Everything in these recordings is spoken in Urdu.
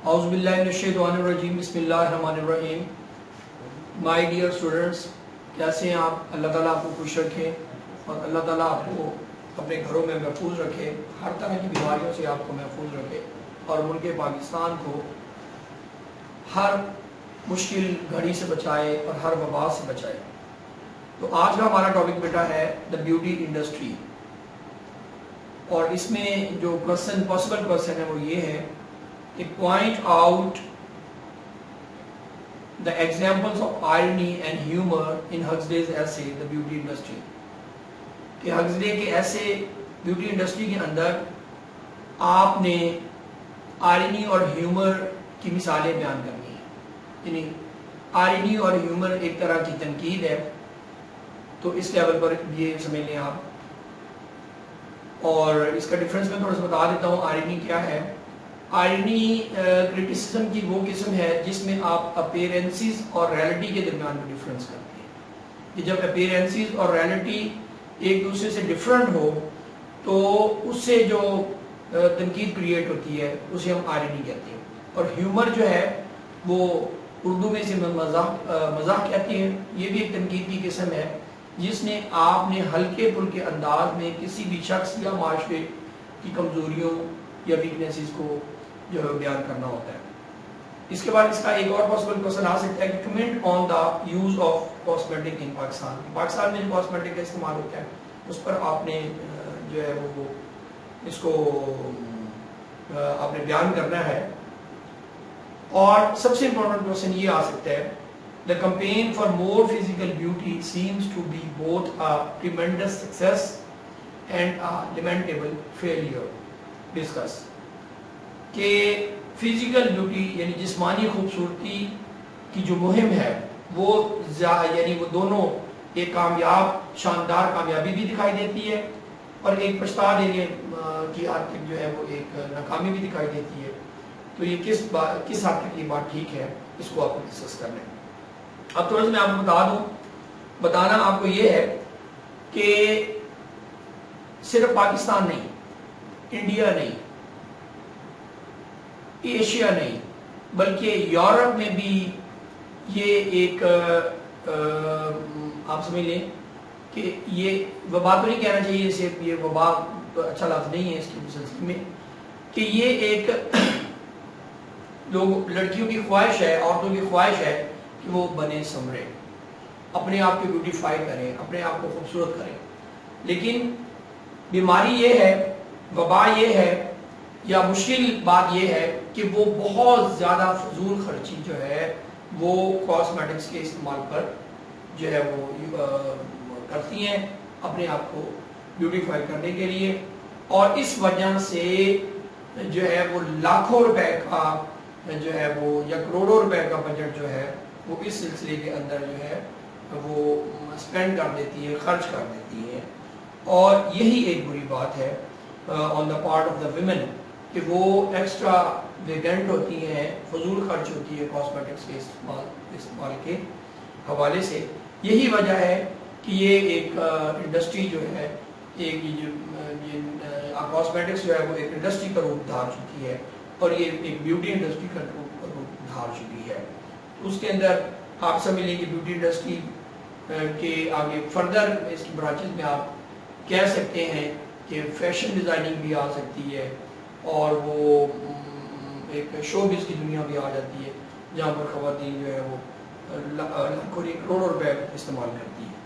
اعوذ باللہ من الشیطان الرجیم بسم اللہ الرحمن الرحیم. مائی ڈیئر اسٹوڈنٹس، کیسے ہیں آپ؟ اللہ تعالیٰ آپ کو خوش رکھے اور اللہ تعالیٰ آپ کو اپنے گھروں میں محفوظ رکھے، ہر طرح کی بیماریوں سے آپ کو محفوظ رکھے اور ملک پاکستان کو ہر مشکل گھڑی سے بچائے اور ہر وبا سے بچائے. تو آج کا ہمارا ٹاپک بیٹا ہے دا بیوٹی انڈسٹری، اور اس میں جو پاسبل کوشچن ہے وہ یہ ہے کہ point out the examples of irony and humour in Huxley's essay the beauty industry. کہ ہگزلے کے ایسے بیوٹی انڈسٹری کے اندر آپ نے آئرنی اور ہیومر کی مثالیں بیان کرنی ہیں. یعنی آئرنی اور ہیومر ایک طرح کی تنقید ہے، تو اس لیول پر یہ سمجھ لیں آپ. اور اس کا ڈفرنس میں تھوڑا سا بتا دیتا ہوں. آئرنی کیا ہے؟ آئرنی کرٹیسزم کی وہ قسم ہے جس میں آپ اپیرنسز اور ریالٹی کے درمیان میں ڈفرنس کرتے ہیں. کہ جب اپیرنسز اور ریالٹی ایک دوسرے سے ڈفرنٹ ہو تو اس سے جو تنقید کریٹ ہوتی ہے اسے ہم آئرنی کہتے ہیں. اور ہیومر جو ہے وہ اردو میں سے مزاح کہتے ہیں. یہ بھی ایک تنقید کی قسم ہے جس نے آپ نے ہلکے پھلکے انداز میں کسی بھی شخص یا معاشرے کی کمزوریوں یا ویکنیسز کو جو ہے بیان کرنا ہوتا ہے. اس کے بعد اس کا ایک اور پاسبل کوشچن آ سکتا ہے کہ comment on the use of cosmetic in Pakistan. Pakistan میں جو کاسمیٹک کا استعمال ہوتا ہے اس پر آپ نے جو ہے وہ اس کو آپ نے بیان کرنا ہے. اور سب سے امپورٹنٹ کوشچن یہ آ سکتا ہے the campaign for more physical beauty seems to be both a tremendous success and a lamentable failure. Discuss کہ فزیکل بیوٹی یعنی جسمانی خوبصورتی کی جو مہم ہے وہ یعنی وہ دونوں ایک کامیاب شاندار کامیابی بھی دکھائی دیتی ہے اور ایک پچھتا دینے کی حد تک جو ہے وہ ایک ناکامی بھی دکھائی دیتی ہے. تو یہ کس حد تک یہ بات ٹھیک ہے، اس کو آپ کو ڈسکس کرنا ہے. اب تھوڑا سا میں آپ کو بتا دوں، بتانا آپ کو یہ ہے کہ صرف پاکستان نہیں، انڈیا نہیں، ایشیا نہیں، بلکہ یورپ میں بھی یہ ایک آپ سمجھ لیں کہ یہ وبا تو نہیں کہنا چاہیے، صرف یہ وبا اچھا لفظ نہیں ہے اس کے سلسلے میں، کہ یہ ایک لوگ لڑکیوں کی خواہش ہے، عورتوں کی خواہش ہے کہ وہ بنے سمرے، اپنے آپ کو بیوٹیفائی کریں، اپنے آپ کو خوبصورت کریں. لیکن بیماری یہ ہے، وبا یہ ہے، یا مشکل بات یہ ہے کہ وہ بہت زیادہ فضول خرچی جو ہے وہ کاسمیٹکس کے استعمال پر جو ہے وہ کرتی ہیں اپنے آپ کو بیوٹیفائی کرنے کے لیے. اور اس وجہ سے جو ہے وہ لاکھوں روپے کا جو ہے وہ یا کروڑوں روپے کا بجٹ جو ہے وہ اس سلسلے کے اندر جو ہے وہ اسپینڈ کر دیتی ہے، خرچ کر دیتی ہے. اور یہی ایک بری بات ہے on the part of the women کہ وہ ایکسٹرا ویگنٹ ہوتی ہیں، فضول خرچ ہوتی ہے کاسمیٹکس کے استعمال کے حوالے سے. یہی وجہ ہے کہ یہ ایک انڈسٹری جو ہے ایک کاسمیٹکس جو ہے وہ ایک انڈسٹری کا روپ دھار چکی ہے اور یہ ایک بیوٹی انڈسٹری کا روپ دھار چکی ہے. اس کے اندر آپ سمجھ لیں کہ بیوٹی انڈسٹری کے آگے فردر اس کی برانچز میں آپ کہہ سکتے ہیں کہ فیشن ڈیزائننگ بھی آ سکتی ہے اور وہ ایک شو بز کی دنیا بھی آ جاتی ہے جہاں پر خواتین جو ہے وہ لاکھوں کروڑوں روپے استعمال کرتی ہیں.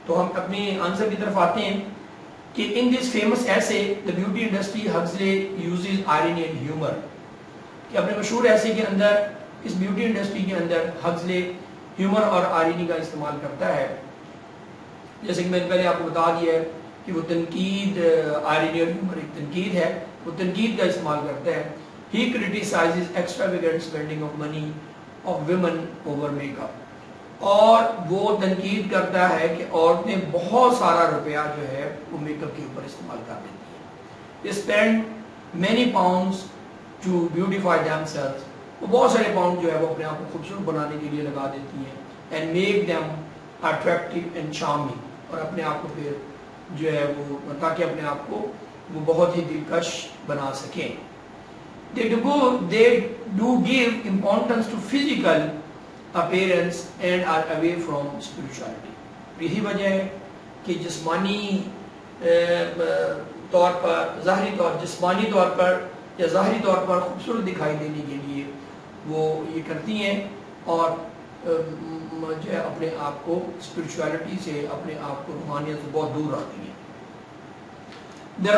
تو ہم اپنے آنسر کی طرف آتے ہیں کہ ان this famous essay the beauty industry Huxley uses irony and humour. کہ اپنے مشہور ایسے کے اندر اس بیوٹی انڈسٹری کے اندر ہگزلے ہیومر اور آئرنی کا استعمال کرتا ہے. جیسے کہ میں نے پہلے آپ کو بتا دیا ہے کہ وہ تنقید، آئرنی اور ہیومر ایک تنقید ہے، وہ تنقید کا استعمال کرتا ہے. He criticizes extravagant spending of money of women over makeup. اور وہ تنقید کرتا ہے کہ عورتیں بہت سارا روپیہ جو ہے وہ میک اپ کے اوپر استعمال کر دیتی ہیں. They spend many pounds to beautify themselves. وہ بہت سارے پاؤنڈ جو ہے وہ اپنے آپ کو خوبصورت بنانے کے لیے لگا دیتی ہیں. And make them attractive and charming. اور اپنے آپ کو پھر جو ہے وہ تاکہ اپنے آپ کو وہ بہت ہی دلکش بنا سکیں. They do give importance to physical appearance and are away from spirituality. یہی وجہ ہے کہ جسمانی طور پر جسمانی طور پر یا ظاہری طور پر خوبصورت دکھائی دینے کے لیے وہ یہ کرتی ہیں اور جو ہے اپنے آپ کو اسپرچولیٹی سے اپنے آپ کو روحانیت سے بہت دور رکھتی ہیں. The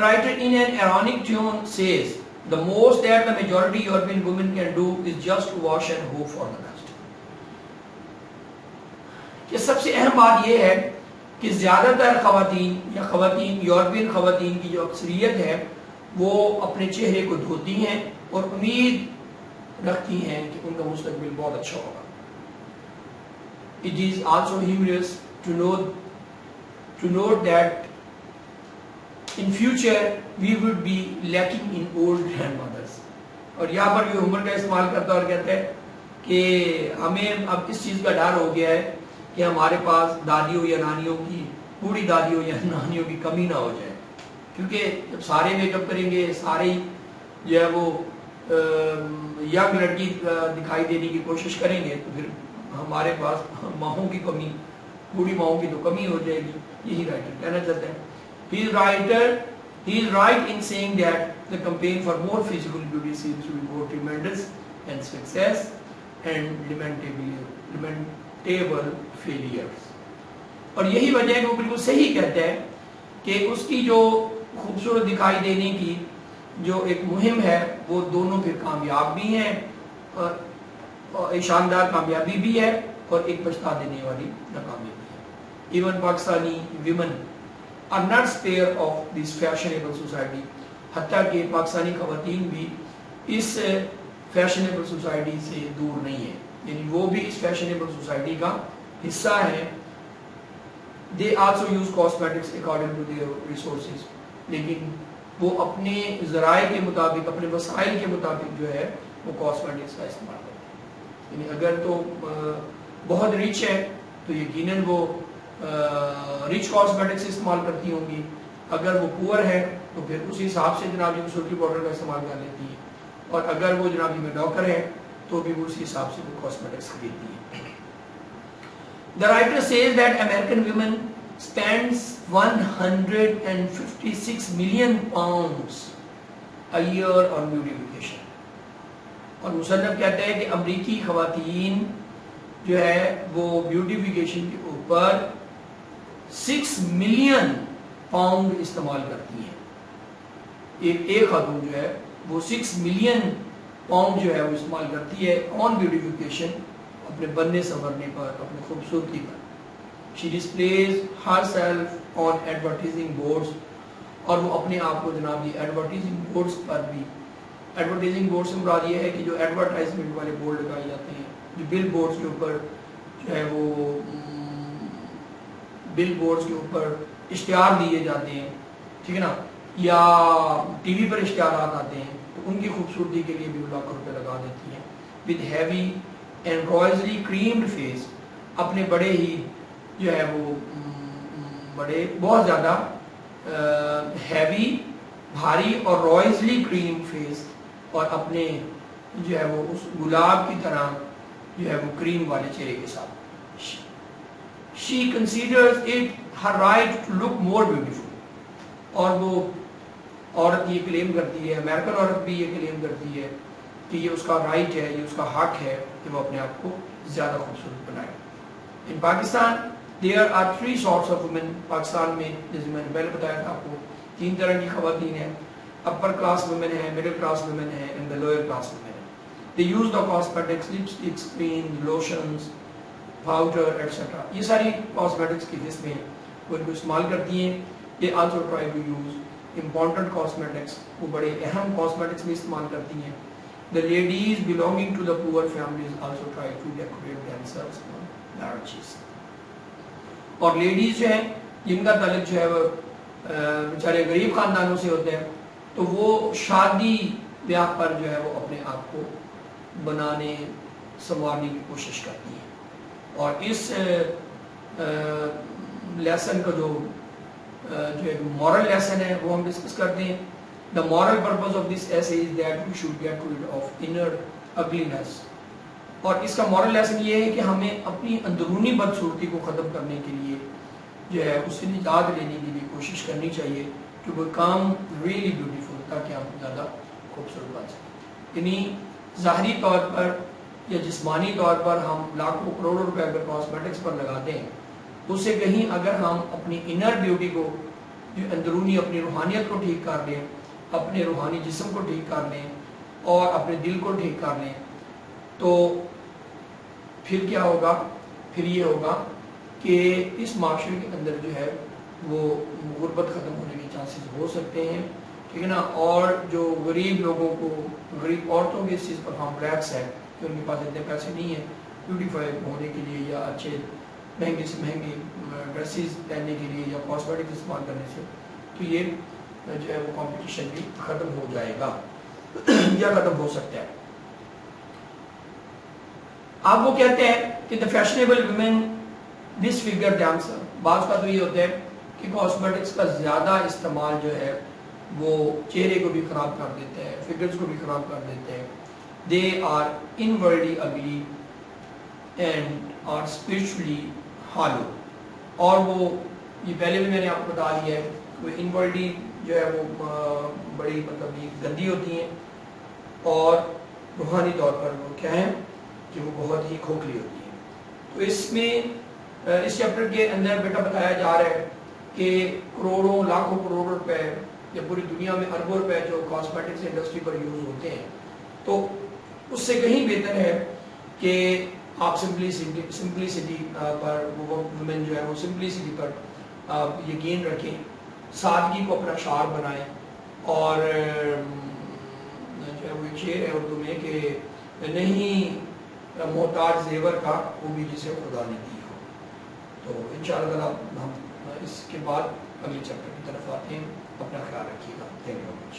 writer in an ironic tone says, the most that the majority European women can do is just wash and hope for the best. کہ سب سے اہم بات یہ ہے کہ زیادہ تر خواتین یورپین خواتین کی جو اکثریت ہے وہ اپنے چہرے کو دھوتی ہیں اور امید رکھتی ہیں کہ ان کا مستقبل بہت اچھا ہوگا. It is also humorous to note that in future we would be lacking in old grandmothers. اور یہاں پر بھی عمر کا استعمال کرتا ہے اور کہتا ہے کہ ہمیں اب اس چیز کا ڈر ہو گیا ہے کہ ہمارے پاس دادیوں یا نانیوں کی بوڑھی دادیوں یا نانیوں کی کمی نہ ہو جائے, کیونکہ جب سارے میک اپ کریں گے, سارے جو ہے وہ ینگ لڑکی دکھائی دینے کی کوشش کریں گے تو پھر ہمارے پاس ماہوں کی کمی, بوڑھی ماہوں کی تو کمی ہو جائے گی. یہی رائٹر کہنا چاہتے ہیں. He is right in saying that the campaign for more physical beauty seems to be both tremendous and success and lamentable failures. اور یہی وجہ ہے کہ وہ بالکل صحیح کہتا ہے کہ اس کی جو خوبصورت دکھائی دینے کی جو ایک مہم ہے وہ دونوں پھر کامیاب بھی ہیں, اور شاندار کامیابی بھی ہے اور ایک پچھتا دینے والی ناکامی بھی ہے. Even Pakistani women are not spared of this fashionable society. حتیٰ کہ پاکستانی خواتین بھی اس فیشنیبل سوسائٹی سے دور نہیں ہیں, یعنی وہ بھی اس فیشنیبل سوسائٹی کا حصہ ہیں. They also use cosmetics according to their resources. لیکن وہ اپنے ذرائع کے مطابق, اپنے وسائل کے مطابق جو ہے وہ کاسمیٹکس کا استعمال کرتے ہیں. یعنی اگر تو بہت ریچ ہے تو یقیناً وہ ریچ کاسمیٹکس استعمال کرتی ہوں گی, اگر وہ پور ہے تو پھر اسی حساب سے جناب جی سرخی پاؤڈر کا استعمال کر لیتی ہے, اور اگر وہ جناب جی میں ڈاکٹر ہے تو بھی وہ اسی حساب سے وہ کاسمیٹکس خریدتی ہے. The writer says that American women spends 156 million pounds a year on beautification. اور مصنف کہتا ہے کہ امریکی خواتین جو ہے وہ بیوٹیفیکیشن کے اوپر 6 ملین پاؤنڈ استعمال کرتی ہیں. ایک خاتون جو ہے وہ 6 ملین پاؤنڈ جو ہے وہ استعمال کرتی ہے آن بیوٹیفیکیشن, اپنے بننے سنورنے پر, اپنے خوبصورتی پر. She displays herself on advertising boards, اور وہ اپنے آپ کو جناب یہ ایڈورٹائزنگ بورڈز پر بھی, ایڈورٹائزنگ بورڈ سے مراد یہ ہے کہ جو ایڈورٹائزمنٹ والے بورڈ لگائے جاتے ہیں, جو بل بورڈز کے اوپر جو ہے وہ بل بورڈز کے اوپر اشتہار دیے جاتے ہیں, ٹھیک ہے نا, یا ٹی وی پر اشتہارات آتے ہیں, تو ان کی خوبصورتی کے لیے بھی وہ لاکھوں روپے لگا دیتی ہیں. with heavy and royally creamed face, اپنے بڑے ہی جو ہے وہ بڑے بہت زیادہ ہیوی, بھاری اور رائزلی کریم فیس, اور اپنے جو ہے وہ اس گلاب کی طرح جو ہے وہ کریم والے چہرے کے ساتھ. She considers it her right to look more beautiful. اور وہ عورت یہ کلیم کرتی ہے, امریکن عورت بھی یہ کلیم کرتی ہے کہ یہ اس کا رائٹ ہے, یہ اس کا حق ہے کہ وہ اپنے آپ کو زیادہ خوبصورت بنائے. In Pakistan there are 3 sorts of women. Pakistan میں جیسے میں نے پہلے بتایا تھا آپ کو 3 طرح کی خواتین ہیں. upper class women ہیں, middle class women ہیں, and the lower class women ہیں. They use the cosmetics, lipsticks, creams, lotions, powder, etc. یہ ساری cosmetics کی قسمیں ہیں وہ ان کو استعمال کرتی ہیں. They also try to use important cosmetics, وہ بڑے اہم cosmetics بھی استعمال کرتی ہیں. The ladies belonging to the poor families also try to decorate themselves for marriages. اور لیڈیز جو ہیں جن کا تعلق جو ہے وہ بیچارے غریب خاندانوں سے ہوتے ہیں, تو وہ شادی بیاہ پر جو ہے وہ اپنے آپ کو بنانے سنوارنے کی کوشش کرتی ہیں. اور اس لیسن کا جو ایک مورل لیسن ہے وہ ہم ڈسکس کرتے ہیں. The moral purpose of this essay is that we should get rid of inner ugliness. اور اس کا مورل لیسن یہ ہے کہ ہمیں اپنی اندرونی بدصورتی کو ختم کرنے کے لیے جو ہے اس سے نجات لینے کے لیے کوشش کرنی چاہیے کہ وہ کام ریئلی بیوٹیفل تاکہ ہم زیادہ خوبصورت بن سکیں. یعنی ظاہری طور پر یا جسمانی طور پر ہم لاکھوں کروڑوں روپے اگر کاسمیٹکس پر لگاتے ہیں اس سے کہیں اگر ہم اپنی انر بیوٹی کو جو اندرونی اپنی روحانیت کو ٹھیک کر لیں, اپنے روحانی جسم کو ٹھیک کر لیں اور اپنے دل کو ٹھیک کر لیں تو پھر کیا ہوگا؟ پھر یہ ہوگا کہ اس معاشرے کے اندر جو ہے وہ غربت ختم ہونے کے چانسز ہو سکتے ہیں, ٹھیک ہے نا. اور جو غریب لوگوں کو, غریب عورتوں کے اس چیز پر کمپلیکس ہے کہ ان کے پاس اتنے پیسے نہیں ہیں بیوٹیفائی ہونے کے لیے یا اچھے مہنگے سے مہنگے ڈریسز پہننے کے لیے یا کاسمیٹک استعمال کرنے سے, تو یہ جو ہے وہ کمپٹیشن بھی ختم ہو جائے گا یا ختم ہو سکتا ہے. آپ وہ کہتے ہیں کہ the fashionable women disfigure themselves. بعض کا تو یہ ہوتا ہے کہ کاسمیٹکس کا زیادہ استعمال جو ہے وہ چہرے کو بھی خراب کر دیتے ہیں, فگرز کو بھی خراب کر دیتے ہیں. They are inwardly ugly and are spiritually hollow. اور وہ یہ پہلے بھی میں نے آپ کو بتا دیا ہے کہ وہ انورڈلی جو ہے وہ بڑی مطلب گندی ہوتی ہیں اور روحانی طور پر وہ کیا ہے کہ وہ بہت ہی کھوکھلی ہوتی ہے. تو اس میں اس چیپٹر کے اندر بیٹا بتایا جا رہا ہے کہ کروڑوں لاکھوں کروڑوں روپے یا پوری دنیا میں اربوں روپے جو کاسمیٹکس انڈسٹری پر یوز ہوتے ہیں, تو اس سے کہیں بہتر ہے کہ آپ سمپلیسٹی پر وومن جو ہے وہ سمپلیسٹی پر یقین رکھیں, سادگی کو اپنا شعار بنائیں. اور جو ہے وہ ایک شعر ہے اردو میں کہ نہیں محتاج زیور کا وہ بھی جسے خدا نے دی ہو. تو انشاءاللہ ہم اس کے بعد اگلے چیپٹر کی طرف آتے ہیں. اپنا خیال رکھیے گا. Thank you very much.